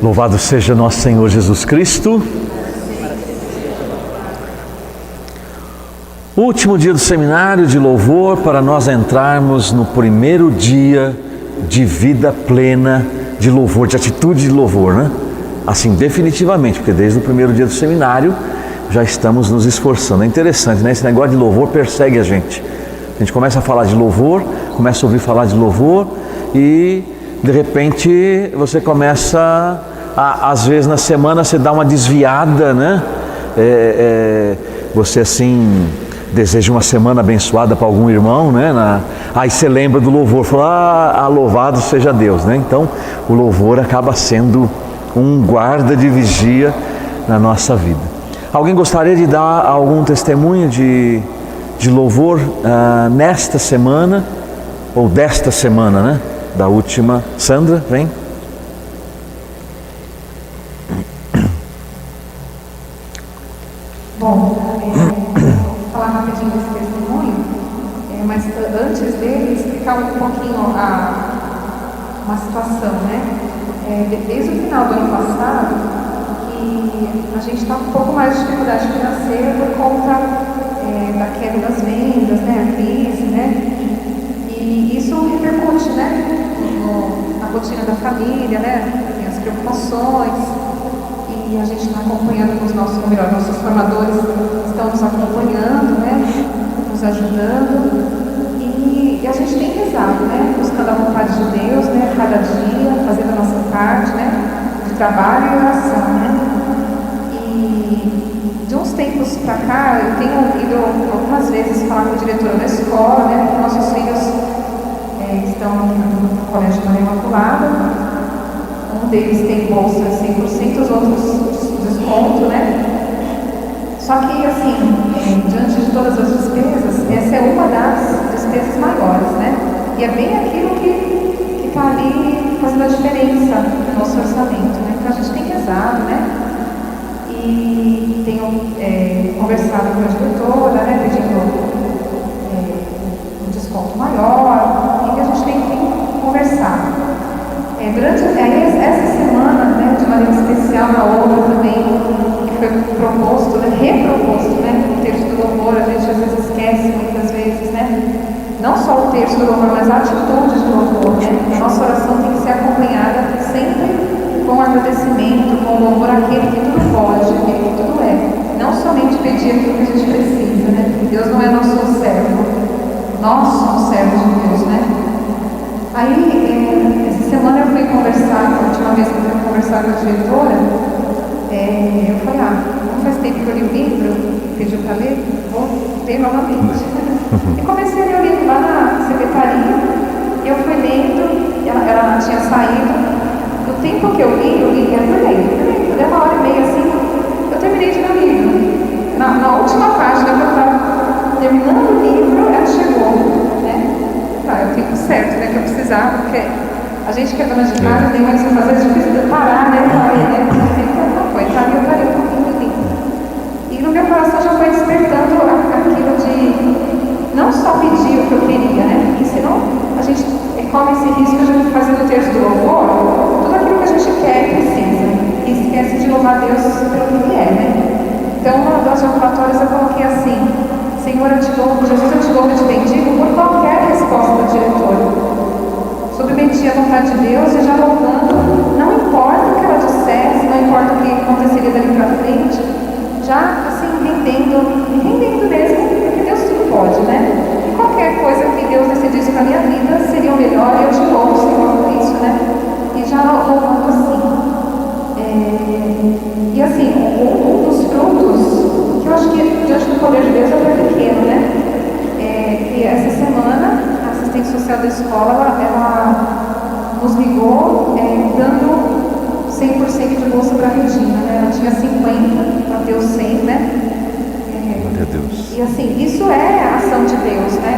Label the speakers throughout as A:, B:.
A: Louvado seja nosso Senhor Jesus Cristo. Último dia do seminário de louvor para nós entrarmos no primeiro dia de vida plena de louvor, de atitude de louvor, né? Assim, definitivamente, porque desde o primeiro dia do seminário já estamos nos esforçando. É interessante, né? Esse negócio de louvor persegue a gente. A gente começa a falar de louvor, começa a ouvir falar de louvor e de repente você começa às vezes na semana você dá uma desviada, né? Você assim deseja uma semana abençoada para algum irmão, né? Aí você lembra do louvor, fala, louvado seja Deus, né? Então o louvor acaba sendo um guarda de vigia na nossa vida. Alguém gostaria de dar algum testemunho de louvor nesta semana, ou desta semana, né? Da última. Sandra, vem.
B: Bom, vou falar rapidinho desse testemunho, mas antes dele explicar um pouquinho uma situação, né? Desde o final do ano passado, que a gente está com um pouco mais de dificuldade financeira por conta da queda das vendas, né? A crise, né? E isso repercute, né? Na rotina da família, né? Tem as preocupações. E a gente está acompanhando com os nossos formadores estão nos acompanhando, né? Nos ajudando. E a gente tem rezado, né? Buscando a vontade de Deus, né? Cada dia, fazendo a nossa parte, né? De trabalho e oração, né? E de uns tempos para cá, eu tenho ouvido algumas vezes falar com a diretora da escola, né? Que nossos filhos estão no Colégio Maria Imaculada. Um deles tem bolsa 100%, os outros desconto, né? Só que, assim, diante de todas as despesas, essa é uma das despesas maiores, né? E é bem aquilo que está ali fazendo a diferença no nosso orçamento, né? Então a gente tem rezado, né? E tenho conversado com a diretora, né? Pedindo um desconto maior, e a gente tem conversado. Durante essa semana, né, de maneira especial, na outra também, que foi proposto, né, reproposto, né, o texto do louvor, a gente às vezes esquece muitas vezes, né, não só o texto do louvor, mas a atitude do louvor, né, a nossa oração tem que ser acompanhada sempre com agradecimento, com louvor àquele que tudo pode, aquele que tudo é, não somente pedir aquilo que a gente precisa, né, porque Deus não é nosso servo, nós somos servos de Deus, né. Aí, essa semana eu fui conversar, a última vez que eu fui conversar com a diretora, eu falei, não faz tempo que eu li o livro, pediu para ler, vou ler novamente. E comecei a ler o livro lá na secretaria, eu fui lendo, ela tinha saído, no tempo que eu li por lei, deu 1h30 assim, eu terminei de ler o livro. Na última página que eu estava terminando o livro, ela chegou, né? Eu tenho certo, né, que eu precisava, porque a gente que é dona de casa tem mais o que fazer, a gente precisa parar, né, não foi, eu parei um pouquinho ali. E no meu coração já foi despertando aquilo de não só pedir o que eu queria, né, porque senão a gente come esse risco de fazer no texto do louvor tudo aquilo que a gente quer e precisa, e esquece de louvar Deus pelo que Ele é, né. Então, uma das jaculatórias eu coloquei assim: Senhor, eu te louvo, Jesus, eu te louvo e te bendigo por qualquer resposta da diretora. Submeti à vontade de Deus e já louvando, não importa o que ela dissesse, não importa o que aconteceria dali para frente, já assim, entendendo mesmo, porque Deus tudo pode, né? E qualquer coisa que Deus decidisse para a minha vida seria o melhor, e eu te louvo, Senhor, por isso, né? E já louvando assim. E assim, um dos frutos, que eu acho que diante do poder de Deus é até pequeno, né? Que essa semana a assistente social da escola, ela nos ligou dando 100% de bolsa para a Regina, né? Ela tinha 50, ela deu 100, né?
A: Glória a Deus.
B: E assim, isso é a ação de Deus, né?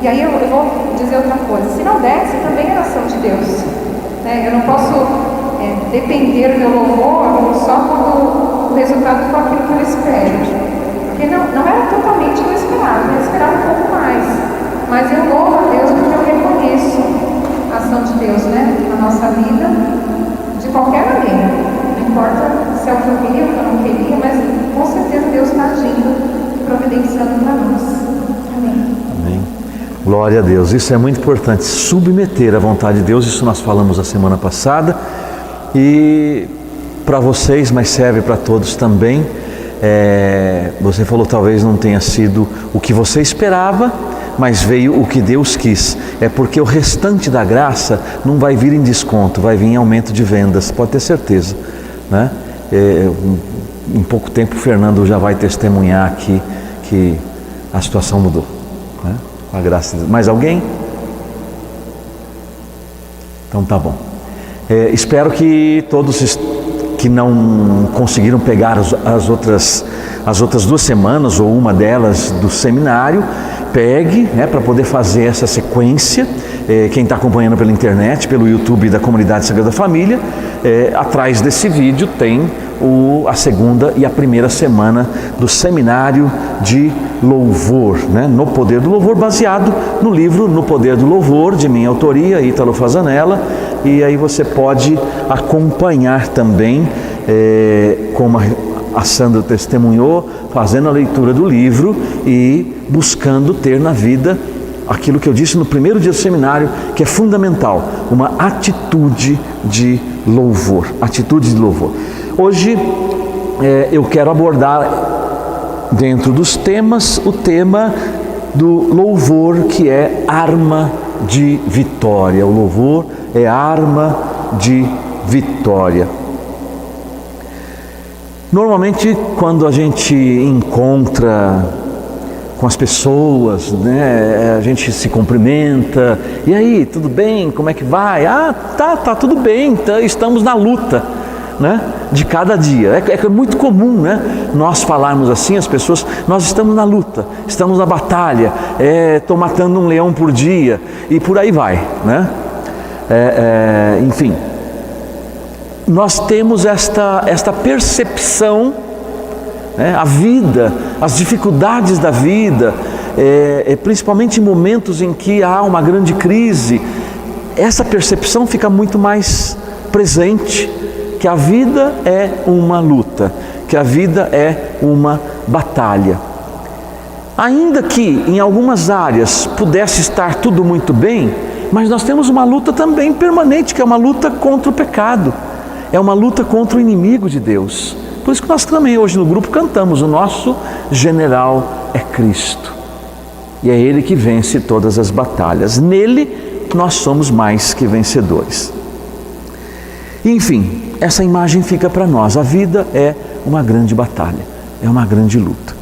B: E aí eu vou dizer outra coisa: se não desse, também é a ação de Deus, né? Eu não posso depender do meu louvor só quando o resultado for aquilo que eu espero, porque não era totalmente o que eu esperava, eu esperava um pouco mais, mas eu louvo a Deus porque eu reconheço a ação de Deus, né, na nossa vida, de qualquer maneira. providenciando para nós. Amém.
A: Amém. Glória a Deus. Isso é muito importante, submeter à vontade de Deus. Isso nós falamos a semana passada. E para vocês, mas serve para todos também. Você falou talvez não tenha sido o que você esperava, mas veio o que Deus quis. É porque o restante da graça não vai vir em desconto, vai vir em aumento de vendas, pode ter certeza, né? Em pouco tempo o Fernando já vai testemunhar aqui que a situação mudou, né? Com a graça de Deus. Mais alguém? Então tá bom. Espero que todos que não conseguiram pegar as outras 2 semanas ou uma delas do seminário, pegue, né, para poder fazer essa sequência. Quem está acompanhando pela internet, pelo YouTube da Comunidade Sagrada Família, atrás desse vídeo tem a 2ª e a 1ª semana do seminário de louvor, né, no Poder do Louvor, baseado no livro No Poder do Louvor, de minha autoria, Ítalo Fasanella. E aí você pode acompanhar também, como a Sandra testemunhou, fazendo a leitura do livro e buscando ter na vida aquilo que eu disse no primeiro dia do seminário, que é fundamental, uma atitude de louvor. Atitude de louvor. Hoje eu quero abordar, dentro dos temas, o tema do louvor, que é arma de vitória. O louvor é arma de vitória. Normalmente, quando a gente encontra com as pessoas, né, a gente se cumprimenta. E aí, tudo bem? Como é que vai? Tá tudo bem, estamos na luta, né, de cada dia. É muito comum, né, nós falarmos assim, as pessoas, nós estamos na luta, estamos na batalha, estou matando um leão por dia, e por aí vai, né? Enfim, nós temos esta percepção, né, a vida, as dificuldades da vida, principalmente em momentos em que há uma grande crise, essa percepção fica muito mais presente, que a vida é uma luta, que a vida é uma batalha. Ainda que em algumas áreas pudesse estar tudo muito bem, mas nós temos uma luta também permanente, que é uma luta contra o pecado, é uma luta contra o inimigo de Deus. Por isso que nós também hoje no grupo cantamos: o nosso general é Cristo, e é Ele que vence todas as batalhas. Nele nós somos mais que vencedores. Enfim, essa imagem fica para nós. A vida é uma grande batalha, é uma grande luta.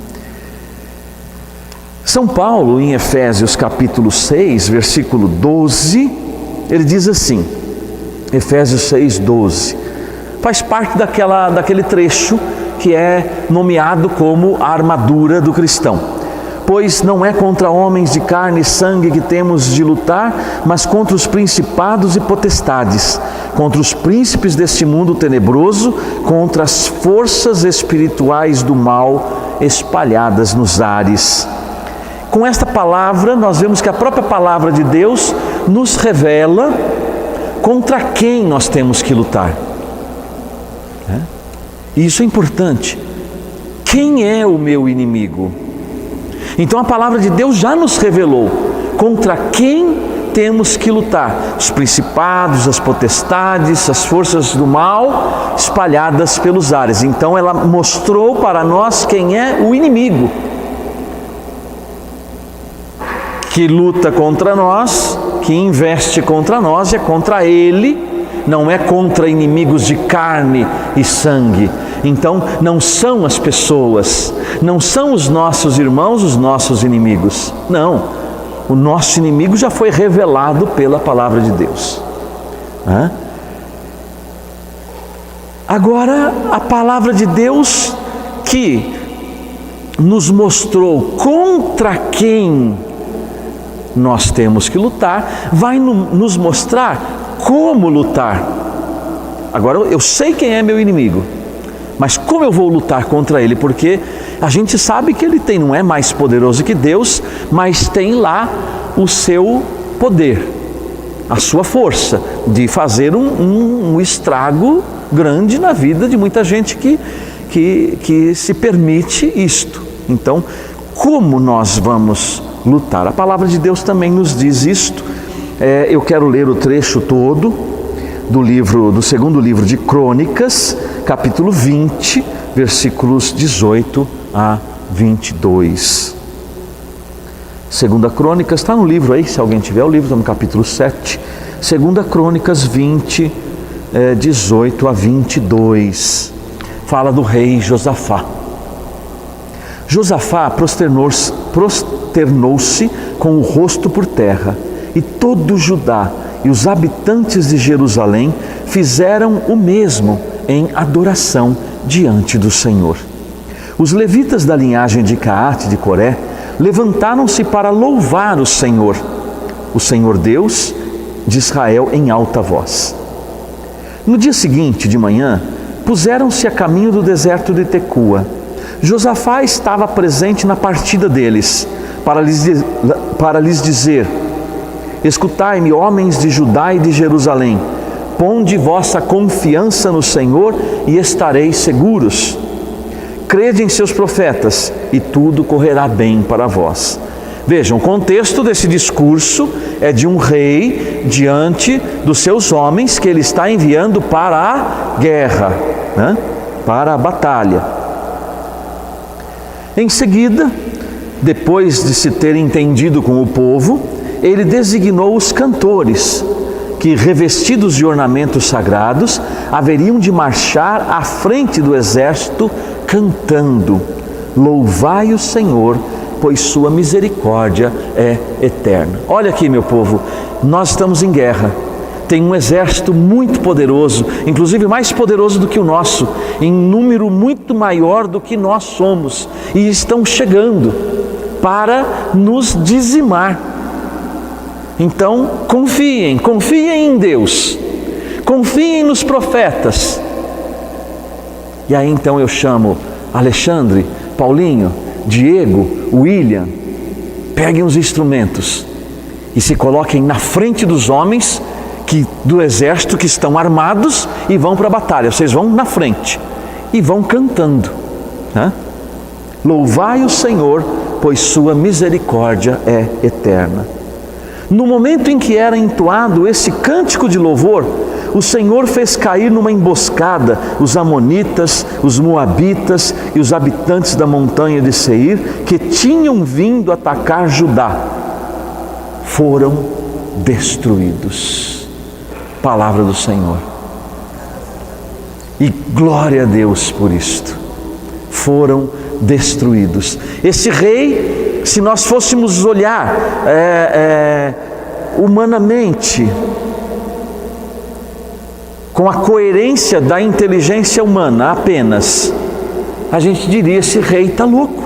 A: São Paulo, em Efésios capítulo 6, versículo 12, ele diz assim, Efésios 6, 12, faz parte daquele trecho que é nomeado como a armadura do cristão. Pois não é contra homens de carne e sangue que temos de lutar, mas contra os principados e potestades, contra os príncipes deste mundo tenebroso, contra as forças espirituais do mal espalhadas nos ares. Com esta palavra, nós vemos que a própria palavra de Deus nos revela contra quem nós temos que lutar. E isso é importante. Quem é o meu inimigo? Então a palavra de Deus já nos revelou contra quem temos que lutar. Os principados, as potestades, as forças do mal espalhadas pelos ares. Então ela mostrou para nós quem é o inimigo que luta contra nós, que investe contra nós, é contra ele, não é contra inimigos de carne e sangue. Então não são as pessoas, não são os nossos irmãos os nossos inimigos, não. O nosso inimigo já foi revelado pela palavra de Deus. Agora, a palavra de Deus que nos mostrou contra quem nós temos que lutar, vai nos mostrar como lutar. Agora, eu sei quem é meu inimigo, mas como eu vou lutar contra ele? Porque a gente sabe que ele não é mais poderoso que Deus, mas tem lá o seu poder, a sua força de fazer um estrago grande na vida de muita gente que se permite isto. Então, como nós vamos lutar? A palavra de Deus também nos diz isto. Eu quero ler o trecho todo do segundo livro de Crônicas, capítulo 20, versículos 18 a 22. Segunda Crônicas, está no livro aí, se alguém tiver o livro, está no capítulo 7. Segunda Crônicas 20, 18 a 22. Fala do rei Josafá. Josafá prosternou-se com o rosto por terra, e todo Judá e os habitantes de Jerusalém fizeram o mesmo em adoração diante do Senhor. Os levitas da linhagem de Caate e de Coré levantaram-se para louvar o Senhor Deus de Israel, em alta voz. No dia seguinte, de manhã, puseram-se a caminho do deserto de Tecoa. Josafá estava presente na partida deles, para lhes dizer: escutai-me, homens de Judá e de Jerusalém, ponde vossa confiança no Senhor e estareis seguros. Crede em seus profetas e tudo correrá bem para vós. Vejam, o contexto desse discurso é de um rei diante dos seus homens que ele está enviando para a guerra, né? Para a batalha. Em seguida, depois de se ter entendido com o povo, ele designou os cantores, que, revestidos de ornamentos sagrados, haveriam de marchar à frente do exército, cantando: louvai o Senhor, pois sua misericórdia é eterna. Olha aqui, meu povo, nós estamos em guerra. Tem um exército muito poderoso, inclusive mais poderoso do que o nosso, em número muito maior do que nós somos, e estão chegando para nos dizimar. Então, confiem em Deus, confiem nos profetas. E aí então eu chamo Alexandre, Paulinho, Diego, William, peguem os instrumentos e se coloquem na frente dos homens do exército que estão armados e vão para a batalha. Vocês vão na frente e vão cantando, né? Louvai o Senhor, pois sua misericórdia é eterna. No momento em que era entoado esse cântico de louvor, o Senhor fez cair numa emboscada os amonitas, os moabitas e os habitantes da montanha de Seir, que tinham vindo atacar Judá. Foram destruídos. Palavra do Senhor. E glória a Deus por isto. Foram destruídos. Esse rei, se nós fôssemos olhar humanamente, com a coerência da inteligência humana apenas, a gente diria: esse rei está louco.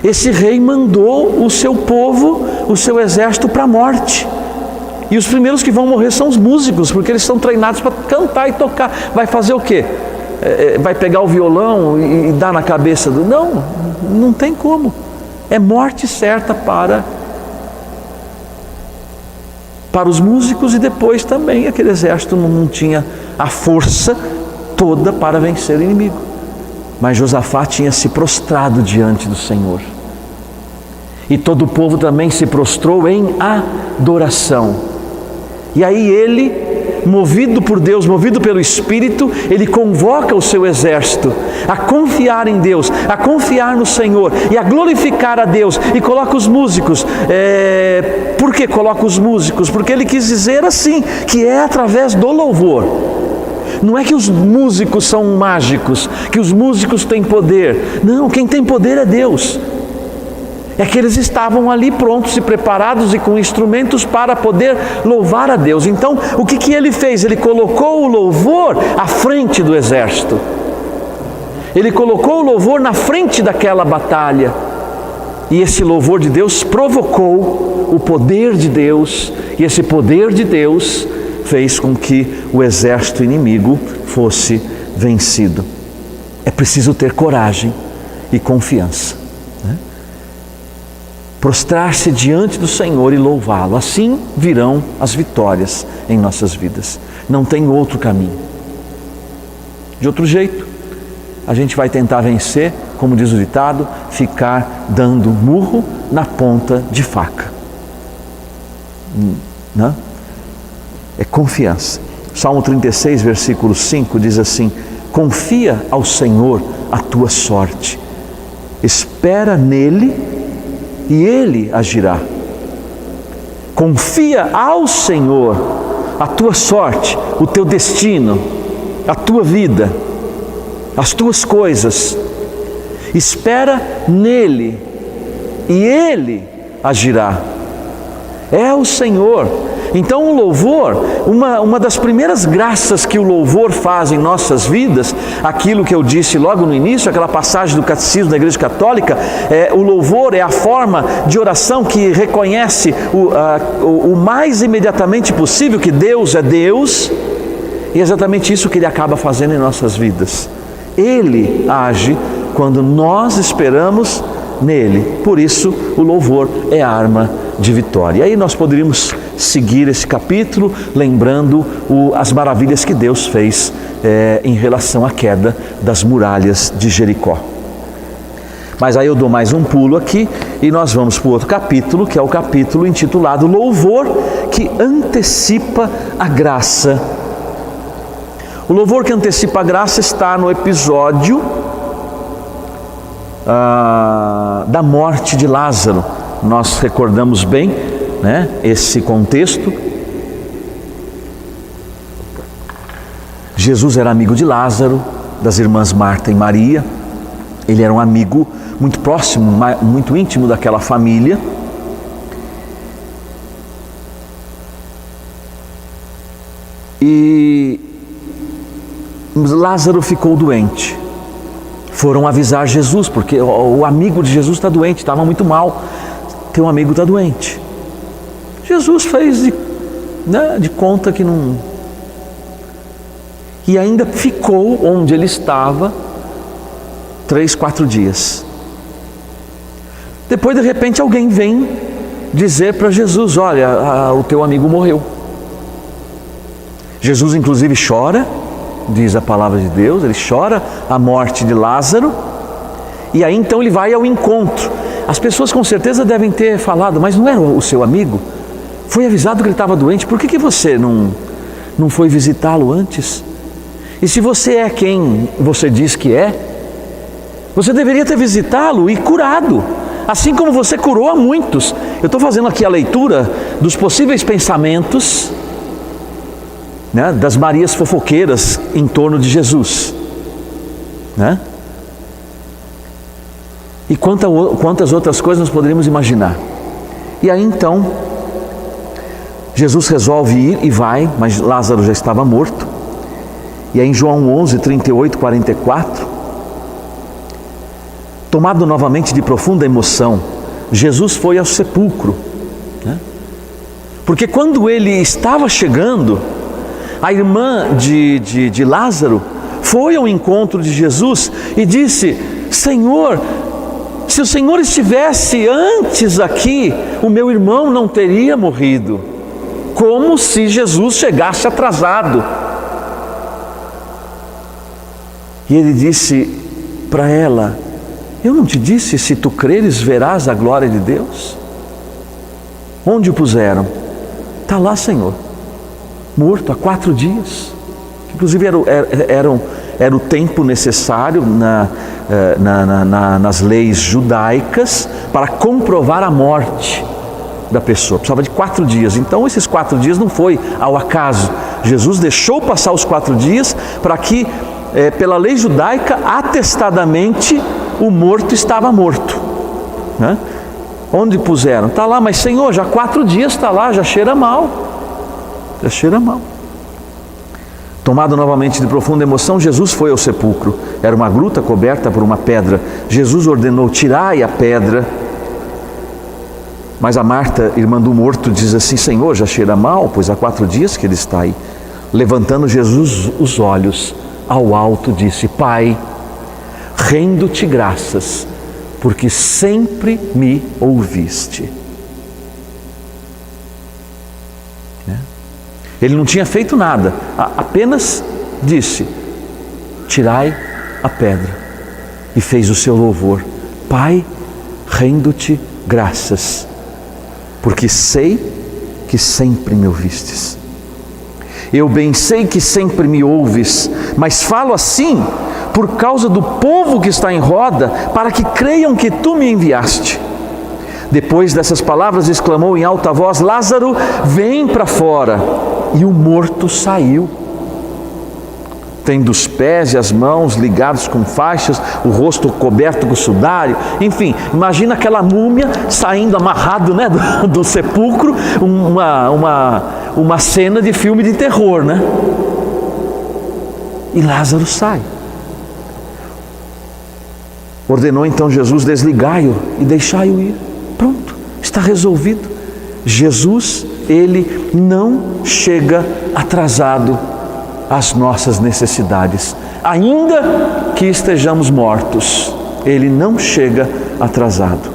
A: Esse rei mandou o seu povo, o seu exército para a morte. E os primeiros que vão morrer são os músicos, porque eles são treinados para cantar e tocar. Vai fazer o quê? Vai pegar o violão e dar na cabeça do... Não tem como. É morte certa para os músicos, e depois também aquele exército não tinha a força toda para vencer o inimigo. Mas Josafá tinha se prostrado diante do Senhor. E todo o povo também se prostrou em adoração. E aí ele, movido por Deus, movido pelo Espírito, ele convoca o seu exército a confiar em Deus, a confiar no Senhor e a glorificar a Deus, e coloca os músicos. Por que coloca os músicos? Porque ele quis dizer assim, que é através do louvor. Não é que os músicos são mágicos, que os músicos têm poder. Não, quem tem poder é Deus. É que eles estavam ali prontos e preparados e com instrumentos para poder louvar a Deus. Então, o que ele fez? Ele colocou o louvor à frente do exército. Ele colocou o louvor na frente daquela batalha. E esse louvor de Deus provocou o poder de Deus. E esse poder de Deus fez com que o exército inimigo fosse vencido. É preciso ter coragem e confiança, né? Prostrar-se diante do Senhor e louvá-lo. Assim virão as vitórias em nossas vidas. Não tem outro caminho. De outro jeito, a gente vai tentar vencer, como diz o ditado, ficar dando murro na ponta de faca. Não? É confiança. Salmo 36, versículo 5 diz assim: confia ao Senhor a tua sorte, espera nele e ele agirá. Confia ao Senhor a tua sorte, o teu destino, a tua vida, as tuas coisas. Espera nele e ele agirá. É o Senhor. Então o louvor, uma das primeiras graças que o louvor faz em nossas vidas, aquilo que eu disse logo no início, aquela passagem do Catecismo da Igreja Católica, o louvor é a forma de oração que reconhece o mais imediatamente possível que Deus é Deus, e é exatamente isso que Ele acaba fazendo em nossas vidas. Ele age quando nós esperamos nele. Por isso o louvor é arma de vitória. E aí nós poderíamos seguir esse capítulo lembrando as maravilhas que Deus fez em relação à queda das muralhas de Jericó. Mas aí eu dou mais um pulo aqui e nós vamos para o outro capítulo, que é o capítulo intitulado Louvor que antecipa a graça. O louvor que antecipa a graça está no episódio da morte de Lázaro. Nós recordamos bem, né, esse contexto. Jesus era amigo de Lázaro, das irmãs Marta e Maria. Ele era um amigo muito próximo, muito íntimo daquela família. E Lázaro ficou doente. Foram avisar Jesus, porque o amigo de Jesus está doente, estava muito mal. Teu amigo está doente. Jesus fez de conta que não... E ainda ficou onde ele estava 3, 4 dias. Depois, de repente, alguém vem dizer para Jesus: olha, o teu amigo morreu. Jesus, inclusive, chora, diz a palavra de Deus, ele chora a morte de Lázaro. E aí, então, ele vai ao encontro. As pessoas com certeza devem ter falado: mas não era o seu amigo? Foi avisado que ele estava doente, por que você não foi visitá-lo antes? E se você é quem você diz que é, você deveria ter visitá-lo e curado, assim como você curou a muitos. Eu estou fazendo aqui a leitura dos possíveis pensamentos, né, das Marias fofoqueiras em torno de Jesus, né? E quantas outras coisas nós poderíamos imaginar. E aí então Jesus resolve ir e vai, mas Lázaro já estava morto. E aí em João 11, 38, 44, tomado novamente de profunda emoção, Jesus foi ao sepulcro, né? Porque quando ele estava chegando, a irmã de Lázaro foi ao encontro de Jesus e disse: Senhor, se o Senhor estivesse antes aqui, o meu irmão não teria morrido. Como se Jesus chegasse atrasado. E ele disse para ela: eu não te disse, se tu creres verás a glória de Deus? Onde o puseram? Está lá, Senhor, morto há 4 dias. Inclusive era o tempo necessário nas leis judaicas para comprovar a morte da pessoa. Precisava de 4 dias. Então esses 4 dias não foi ao acaso. Jesus deixou passar os 4 dias para que, pela lei judaica, atestadamente o morto estava morto, né? Onde puseram? Está lá, mas Senhor, já 4 dias está lá, já cheira mal. Já cheira mal. Tomado novamente de profunda emoção, Jesus foi ao sepulcro. Era uma gruta coberta por uma pedra. Jesus ordenou: tirai a pedra. Mas a Marta, irmã do morto, diz assim: Senhor, já cheira mal, pois há 4 dias que ele está aí. Levantando Jesus os olhos ao alto, disse: Pai, rendo-te graças, porque sempre me ouviste. Ele não tinha feito nada, apenas disse: tirai a pedra, e fez o seu louvor: Pai, rendo-te graças, porque sei que sempre me ouvistes. Eu bem sei que sempre me ouves, mas falo assim por causa do povo que está em roda, para que creiam que tu me enviaste. Depois dessas palavras, exclamou em alta voz: Lázaro, vem para fora. E o morto saiu, tendo os pés e as mãos ligados com faixas, o rosto coberto com sudário. Enfim, imagina aquela múmia saindo amarrado, né, do sepulcro, uma cena de filme de terror, né? E Lázaro sai. Ordenou então Jesus: desligai-o e deixai-o ir. Pronto, está resolvido. Jesus, Ele não chega atrasado às nossas necessidades. Ainda que estejamos mortos, Ele não chega atrasado.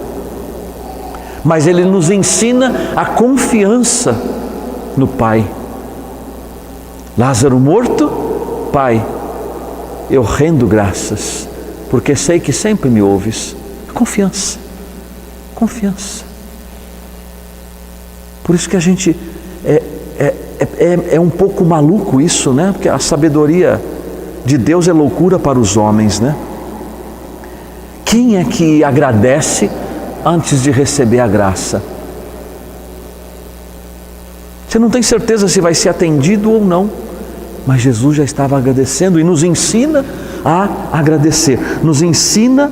A: Mas Ele nos ensina a confiança no Pai. Lázaro morto, Pai, eu rendo graças, porque sei que sempre me ouves. Confiança, confiança. Por isso que a gente é um pouco maluco isso, né? Porque a sabedoria de Deus é loucura para os homens, né? Quem é que agradece antes de receber a graça? Você não tem certeza se vai ser atendido ou não, mas Jesus já estava agradecendo e nos ensina a agradecer, nos ensina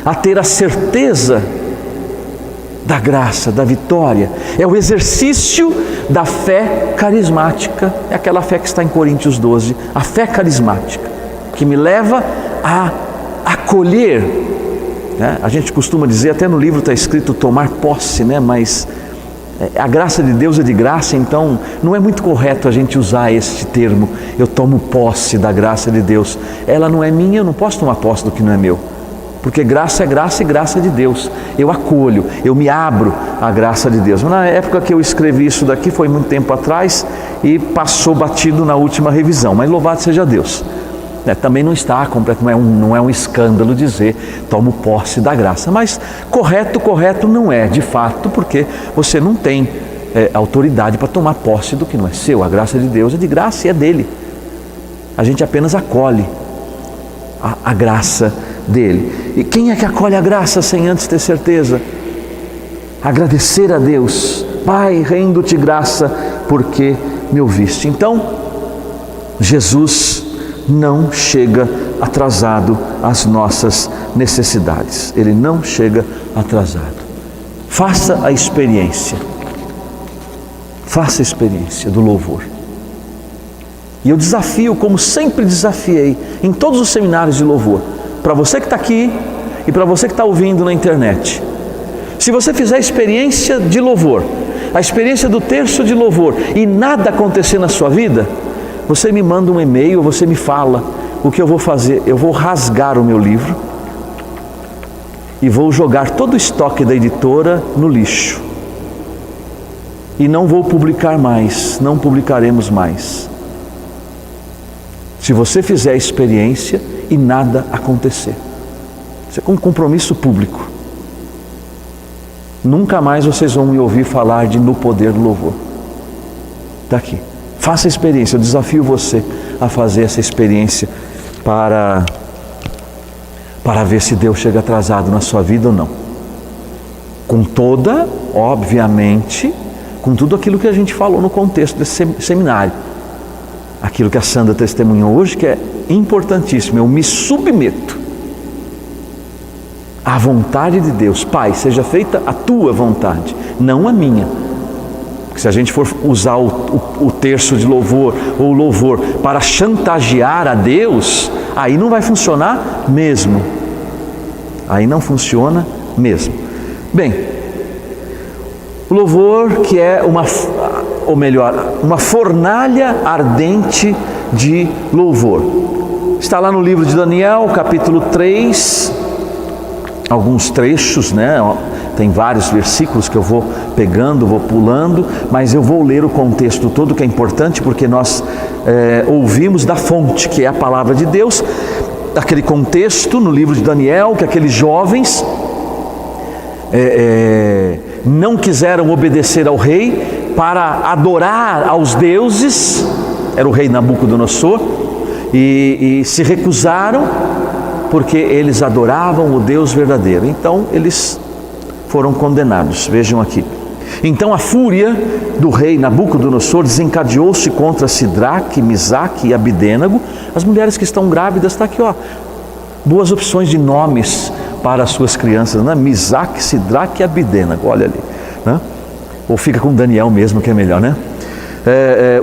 A: a ter a certeza da graça, da vitória. É o exercício da fé carismática, é aquela fé que está em Coríntios 12, a fé carismática, que me leva a acolher, né? A gente costuma dizer, até no livro está escrito tomar posse, né? Mas a graça de Deus é de graça, então não é muito correto a gente usar este termo, eu tomo posse da graça de Deus. Ela não é minha, eu não posso tomar posse do que não é meu, porque graça é graça e graça é de Deus. Eu acolho, eu me abro à graça de Deus. Na época que eu escrevi isso daqui, foi muito tempo atrás, e passou batido na última revisão, mas louvado seja Deus. Também não está completo, não é um escândalo dizer tomo posse da graça, mas correto não é de fato, porque você não tem autoridade para tomar posse do que não é seu. A graça de Deus é de graça e é dele. A gente apenas acolhe a graça dele. E quem é que acolhe a graça sem antes ter certeza? Agradecer a Deus: Pai, rendo-te graça porque me ouviste. Então Jesus não chega atrasado às nossas necessidades. Ele não chega atrasado. Faça a experiência. Faça a experiência do louvor. E eu desafio, como sempre desafiei, em todos os seminários de louvor, para você que está aqui e para você que está ouvindo na internet. Se você fizer a experiência de louvor, a experiência do terço de louvor, e nada acontecer na sua vida, você me manda um e-mail, você me fala o que eu vou fazer. Eu vou rasgar o meu livro e vou jogar todo o estoque da editora no lixo. E não vou publicar mais, não publicaremos mais. Se você fizer a experiência e nada acontecer. Isso é um compromisso público. Nunca mais vocês vão me ouvir falar de no poder do louvor. Está aqui. Faça a experiência, eu desafio você a fazer essa experiência para ver se Deus chega atrasado na sua vida ou não. Com toda, obviamente, com tudo aquilo que a gente falou no contexto desse seminário. Aquilo que a Sandra testemunhou hoje, que é importantíssimo. Eu me submeto à vontade de Deus. Pai, seja feita a tua vontade, não a minha. Se a gente for usar o terço de louvor ou o louvor para chantagear a Deus, aí não vai funcionar mesmo. Aí não funciona mesmo. Bem, o louvor que é uma fornalha ardente de louvor. Está lá no livro de Daniel, capítulo 3, alguns trechos, né? Tem vários versículos que eu vou pegando, vou pulando, mas eu vou ler o contexto todo, que é importante, porque nós ouvimos da fonte, que é a palavra de Deus. aquele contexto no livro de Daniel, que aqueles jovens não quiseram obedecer ao rei para adorar aos deuses, era o rei Nabucodonosor, e se recusaram porque eles adoravam o Deus verdadeiro. Então eles foram condenados. Vejam aqui. Então a fúria do rei Nabucodonosor desencadeou-se contra Sidraque, Misaque e Abidênago. As mulheres que estão grávidas, está aqui, ó, boas opções de nomes para as suas crianças, né? Misaque, Sidraque e Abidênago, olha ali, né? Ou fica com Daniel mesmo, que é melhor, né?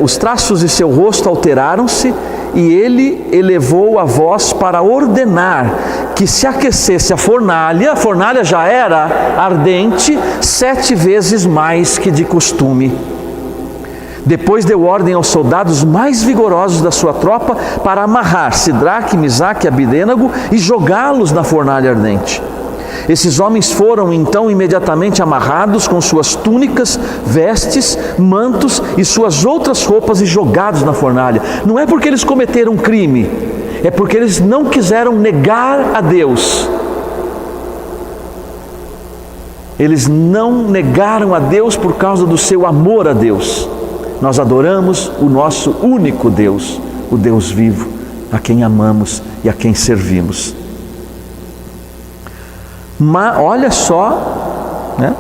A: Os traços de seu rosto alteraram-se e ele elevou a voz para ordenar que se aquecesse a fornalha já era ardente 7 vezes mais que de costume. Depois deu ordem aos soldados mais vigorosos da sua tropa para amarrar Sidraque, Misaque e Abidênago e jogá-los na fornalha ardente. Esses homens foram então imediatamente amarrados com suas túnicas, vestes, mantos e suas outras roupas e jogados na fornalha. Não é porque eles cometeram um crime, é porque eles não quiseram negar a Deus. Eles não negaram a Deus por causa do seu amor a Deus. Nós adoramos o nosso único Deus, o Deus vivo, a quem amamos e a quem servimos. Mas olha só, né,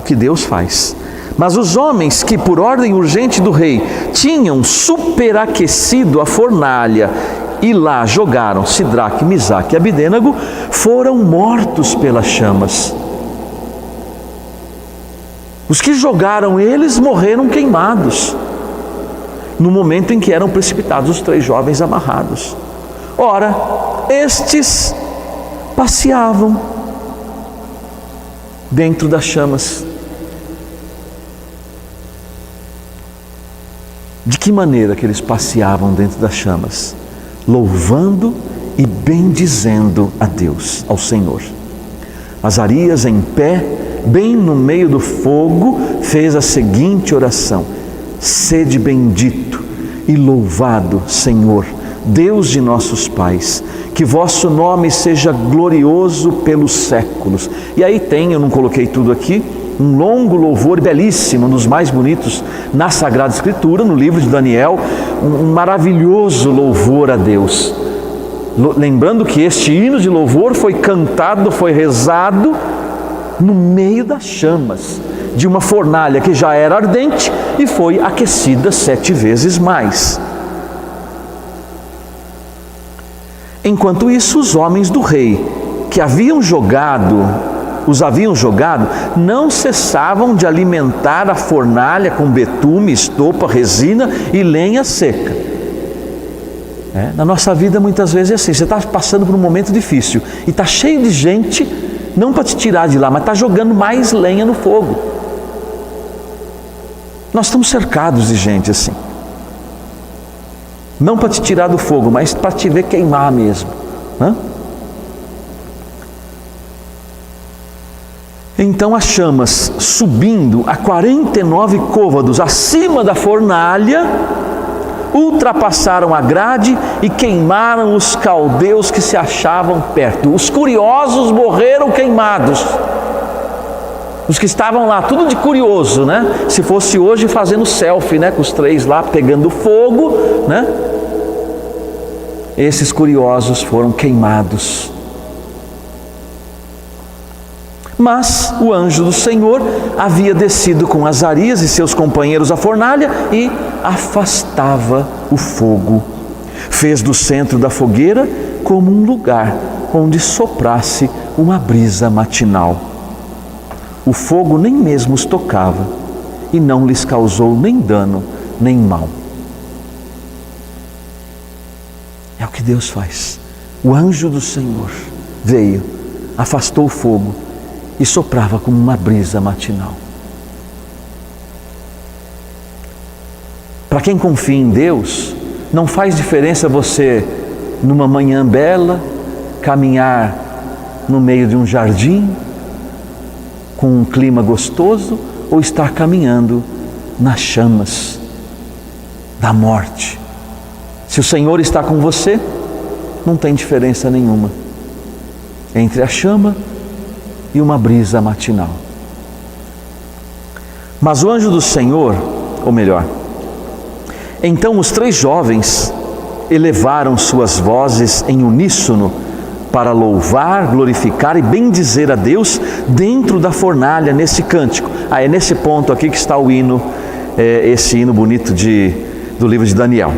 A: o que Deus faz. Mas os homens que por ordem urgente do rei tinham superaquecido a fornalha e lá jogaram Sidraque, Misaque e Abidênago, foram mortos pelas chamas. Os que jogaram eles morreram queimados, no momento em que eram precipitados os 3 jovens amarrados. Ora, estes passeavam dentro das chamas. De que maneira que eles passeavam dentro das chamas? Louvando e bendizendo a Deus, ao Senhor. Azarias, em pé, bem no meio do fogo, fez a seguinte oração: sede bendito e louvado, Senhor, Deus de nossos pais, que vosso nome seja glorioso pelos séculos. E aí tem, eu não coloquei tudo aqui, um longo louvor belíssimo, um dos mais bonitos na Sagrada Escritura, no livro de Daniel, um maravilhoso louvor a Deus. Lembrando que este hino de louvor foi cantado, foi rezado no meio das chamas de uma fornalha que já era ardente e foi aquecida 7 vezes mais. Enquanto isso, os homens do rei que os haviam jogado, não cessavam de alimentar a fornalha com betume, estopa, resina e lenha seca. Na nossa vida muitas vezes é assim, você está passando por um momento difícil e está cheio de gente, não para te tirar de lá, mas está jogando mais lenha no fogo. Nós estamos cercados de gente assim, não para te tirar do fogo, mas para te ver queimar mesmo, né? Então as chamas, subindo a 49 côvados acima da fornalha, ultrapassaram a grade e queimaram os caldeus que se achavam perto. Os curiosos morreram queimados. Os que estavam lá, tudo de curioso, né? Se fosse hoje fazendo selfie, né? Com os 3 lá pegando fogo, né? Esses curiosos foram queimados. Mas o anjo do Senhor havia descido com Azarias e seus companheiros à fornalha e afastava o fogo. Fez do centro da fogueira como um lugar onde soprasse uma brisa matinal. O fogo nem mesmo os tocava e não lhes causou nem dano nem mal. É o que Deus faz. O anjo do Senhor veio, afastou o fogo e soprava como uma brisa matinal. Para quem confia em Deus, não faz diferença você, numa manhã bela, caminhar no meio de um jardim, com um clima gostoso, ou estar caminhando nas chamas da morte. Se o Senhor está com você, não tem diferença nenhuma entre a chama e uma brisa matinal. Mas o anjo do Senhor, ou melhor, então os 3 jovens elevaram suas vozes em uníssono para louvar, glorificar e bendizer a Deus dentro da fornalha, nesse cântico. É nesse ponto aqui que está o hino, esse hino bonito do livro de Daniel.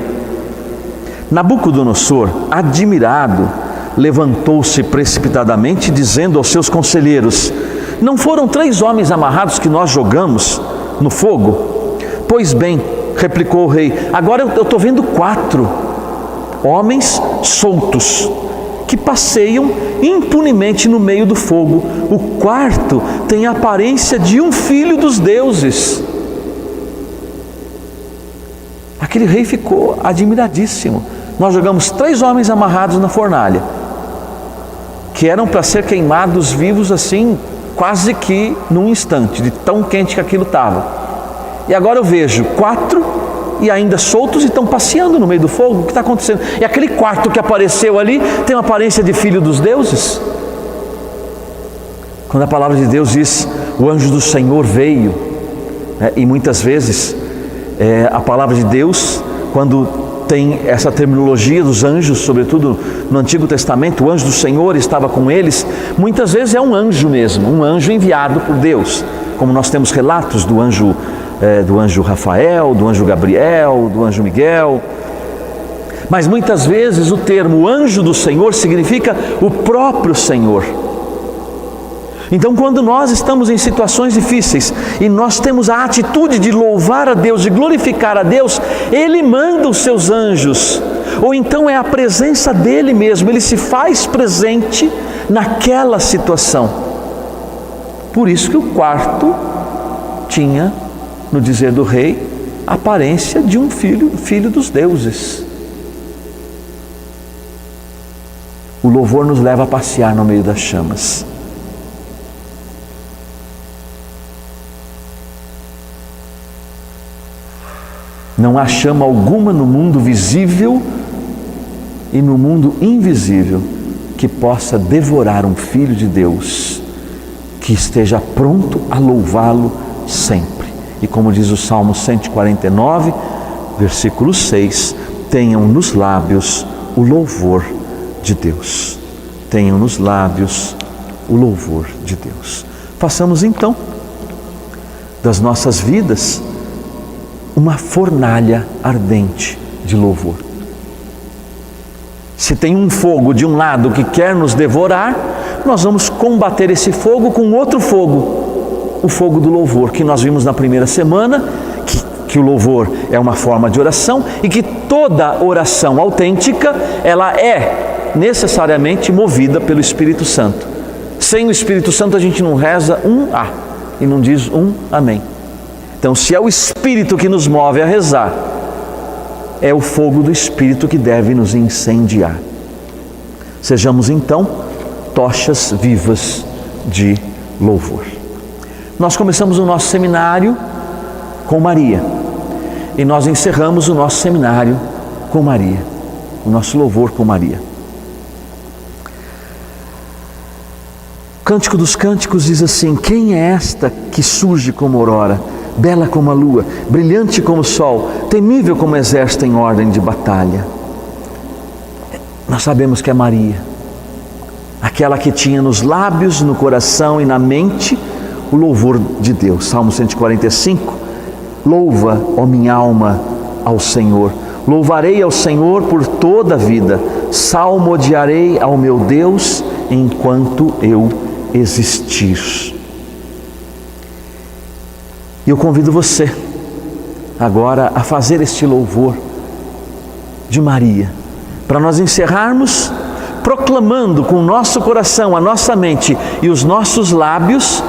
A: Nabucodonosor, admirado, levantou-se precipitadamente, dizendo aos seus conselheiros: não foram 3 homens amarrados que nós jogamos no fogo? Pois bem, replicou o rei, agora eu estou vendo 4 homens soltos que passeiam impunemente no meio do fogo. O 4º tem a aparência de um filho dos deuses. Aquele rei ficou admiradíssimo. Nós jogamos 3 homens amarrados na fornalha, que eram para ser queimados vivos assim, quase que num instante, de tão quente que aquilo estava. E agora eu vejo 4 e ainda soltos e estão passeando no meio do fogo. O que está acontecendo? E aquele 4º que apareceu ali tem uma aparência de filho dos deuses. Quando a palavra de Deus diz, o anjo do Senhor veio, e muitas vezes a palavra de Deus, quando tem essa terminologia dos anjos, sobretudo no Antigo Testamento, o anjo do Senhor estava com eles, muitas vezes é um anjo mesmo, um anjo enviado por Deus, como nós temos relatos do anjo Rafael, do anjo Gabriel, do anjo Miguel. Mas muitas vezes o termo anjo do Senhor significa o próprio Senhor. Então, quando nós estamos em situações difíceis e nós temos a atitude de louvar a Deus, de glorificar a Deus, Ele manda os seus anjos, ou então é a presença dEle mesmo, Ele se faz presente naquela situação. Por isso que o 4º tinha, no dizer do rei, a aparência de um filho dos deuses. O louvor nos leva a passear no meio das chamas. Não há chama alguma no mundo visível e no mundo invisível que possa devorar um filho de Deus, que esteja pronto a louvá-lo sempre. E como diz o Salmo 149, versículo 6, tenham nos lábios o louvor de Deus. Tenham nos lábios o louvor de Deus. Façamos então das nossas vidas uma fornalha ardente de louvor. Se tem um fogo de um lado que quer nos devorar, nós vamos combater esse fogo com outro fogo, o fogo do louvor, que nós vimos na primeira semana, que o louvor é uma forma de oração e que toda oração autêntica, ela é necessariamente movida pelo Espírito Santo. Sem o Espírito Santo a gente não reza um e não diz um amém. Então, se é o Espírito que nos move a rezar, é o fogo do Espírito que deve nos incendiar. Sejamos então tochas vivas de louvor. Nós começamos o nosso seminário com Maria e nós encerramos o nosso seminário com Maria, o nosso louvor com Maria. O Cântico dos Cânticos diz assim: quem é esta que surge como aurora, bela como a lua, brilhante como o sol, temível como exército em ordem de batalha? Nós sabemos que é Maria, aquela que tinha nos lábios, no coração e na mente o louvor de Deus. Salmo 145, louva, ó minha alma, ao Senhor. Louvarei ao Senhor por toda a vida, salmodiarei ao meu Deus enquanto eu existir. E eu convido você agora a fazer este louvor de Maria, para nós encerrarmos proclamando com o nosso coração, a nossa mente e os nossos lábios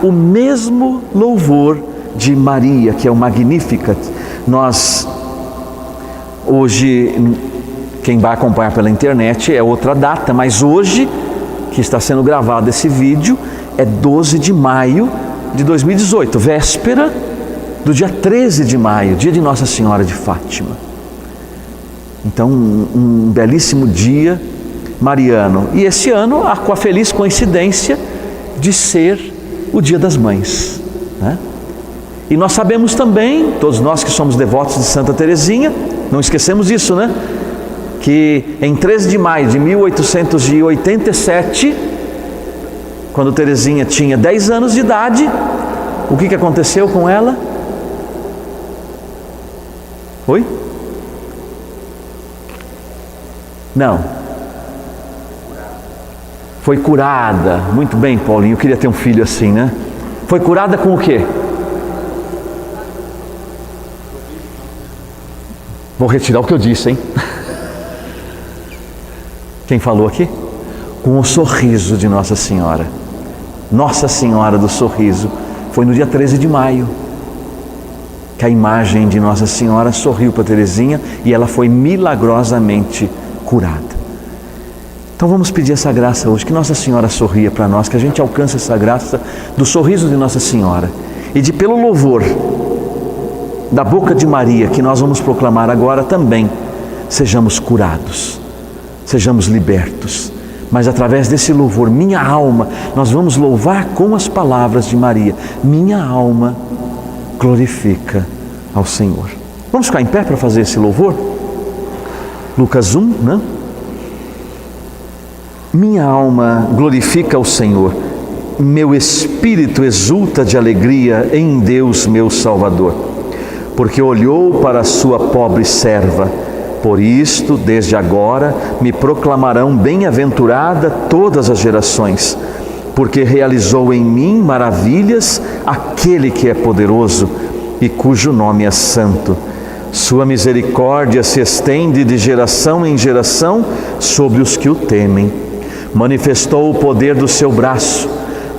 A: o mesmo louvor de Maria, que é o Magnificat. Nós, hoje, quem vai acompanhar pela internet é outra data, mas hoje, que está sendo gravado esse vídeo, é 12 de maio de 2018, véspera do dia 13 de maio, dia de Nossa Senhora de Fátima. Então, um belíssimo dia mariano. E esse ano, com a feliz coincidência de ser o Dia das Mães, né? E nós sabemos também, todos nós que somos devotos de Santa Teresinha, não esquecemos isso, né? Que em 13 de maio de 1887, quando Teresinha tinha 10 anos de idade, o que aconteceu com ela? Oi? Não. Foi curada. Muito bem, Paulinho, eu queria ter um filho assim, né? Foi curada com o quê? Vou retirar o que eu disse, hein? Quem falou aqui? Com o sorriso de Nossa Senhora. Nossa Senhora do Sorriso. Foi no dia 13 de maio que a imagem de Nossa Senhora sorriu para Teresinha e ela foi milagrosamente curada. Então vamos pedir essa graça hoje, que Nossa Senhora sorria para nós, que a gente alcance essa graça do sorriso de Nossa Senhora e de, pelo louvor da boca de Maria, que nós vamos proclamar agora também, sejamos curados, sejamos libertos. Mas através desse louvor, minha alma, nós vamos louvar com as palavras de Maria. Minha alma glorifica ao Senhor. Vamos ficar em pé para fazer esse louvor? Lucas 1, né? Minha alma glorifica ao Senhor. Meu espírito exulta de alegria em Deus, meu Salvador, porque olhou para a sua pobre serva. Por isto, desde agora, me proclamarão bem-aventurada todas as gerações, porque realizou em mim maravilhas aquele que é poderoso e cujo nome é santo. Sua misericórdia se estende de geração em geração sobre os que o temem. Manifestou o poder do seu braço,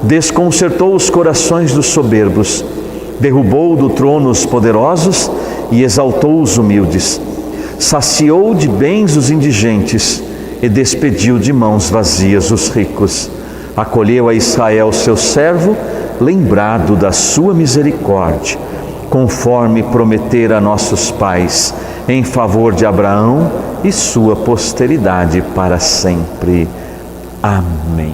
A: desconcertou os corações dos soberbos, derrubou do trono os poderosos e exaltou os humildes. Saciou de bens os indigentes e despediu de mãos vazias os ricos. Acolheu a Israel, seu servo, lembrado da sua misericórdia, conforme prometera a nossos pais, em favor de Abraão e sua posteridade para sempre. Amém.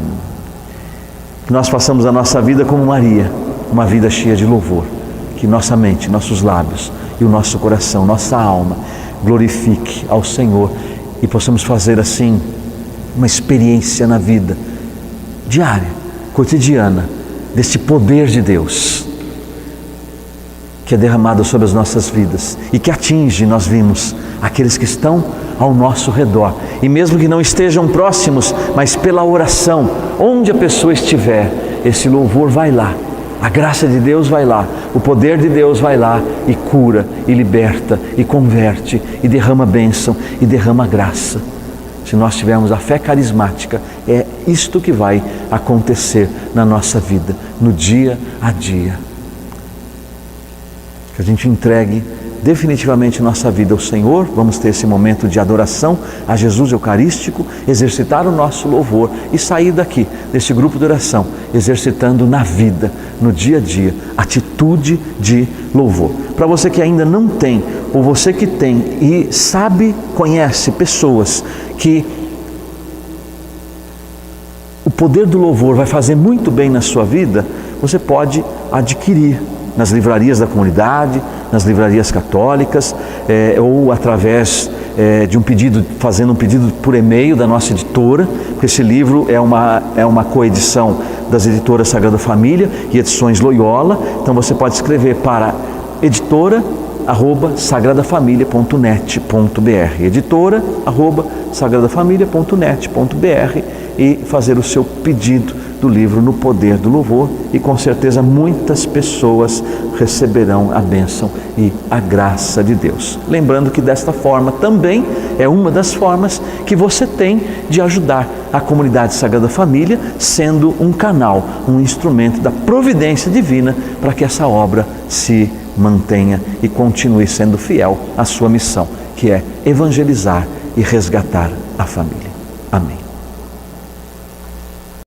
A: Que nós façamos a nossa vida como Maria, uma vida cheia de louvor. Que nossa mente, nossos lábios e o nosso coração, nossa alma glorifique ao Senhor e possamos fazer assim uma experiência na vida diária, cotidiana, deste poder de Deus que é derramado sobre as nossas vidas e que atinge, nós vimos, aqueles que estão ao nosso redor. E mesmo que não estejam próximos, mas pela oração, onde a pessoa estiver, esse louvor vai lá. A graça de Deus vai lá, o poder de Deus vai lá e cura, e liberta, e converte, e derrama bênção, e derrama graça. Se nós tivermos a fé carismática, é isto que vai acontecer na nossa vida, no dia a dia. Que a gente entregue definitivamente nossa vida ao Senhor, vamos ter esse momento de adoração a Jesus Eucarístico, exercitar o nosso louvor e sair daqui, desse grupo de oração, exercitando na vida, no dia a dia, atitude de louvor. Para você que ainda não tem, ou você que tem e sabe, conhece pessoas que o poder do louvor vai fazer muito bem na sua vida, você pode adquirir nas livrarias da comunidade, nas livrarias católicas, ou através de um pedido, fazendo um pedido por e-mail da nossa editora, porque esse livro é uma coedição das editoras Sagrada Família e Edições Loyola. Então você pode escrever para editora@sagradafamilia.net.br, editora@sagradafamilia.net.br, e fazer o seu pedido do livro No Poder do Louvor, e com certeza muitas pessoas receberão a bênção e a graça de Deus. Lembrando que desta forma também é uma das formas que você tem de ajudar a comunidade Sagrada Família, sendo um canal, um instrumento da providência divina para que essa obra se mantenha e continue sendo fiel à sua missão, que é evangelizar e resgatar a família. Amém.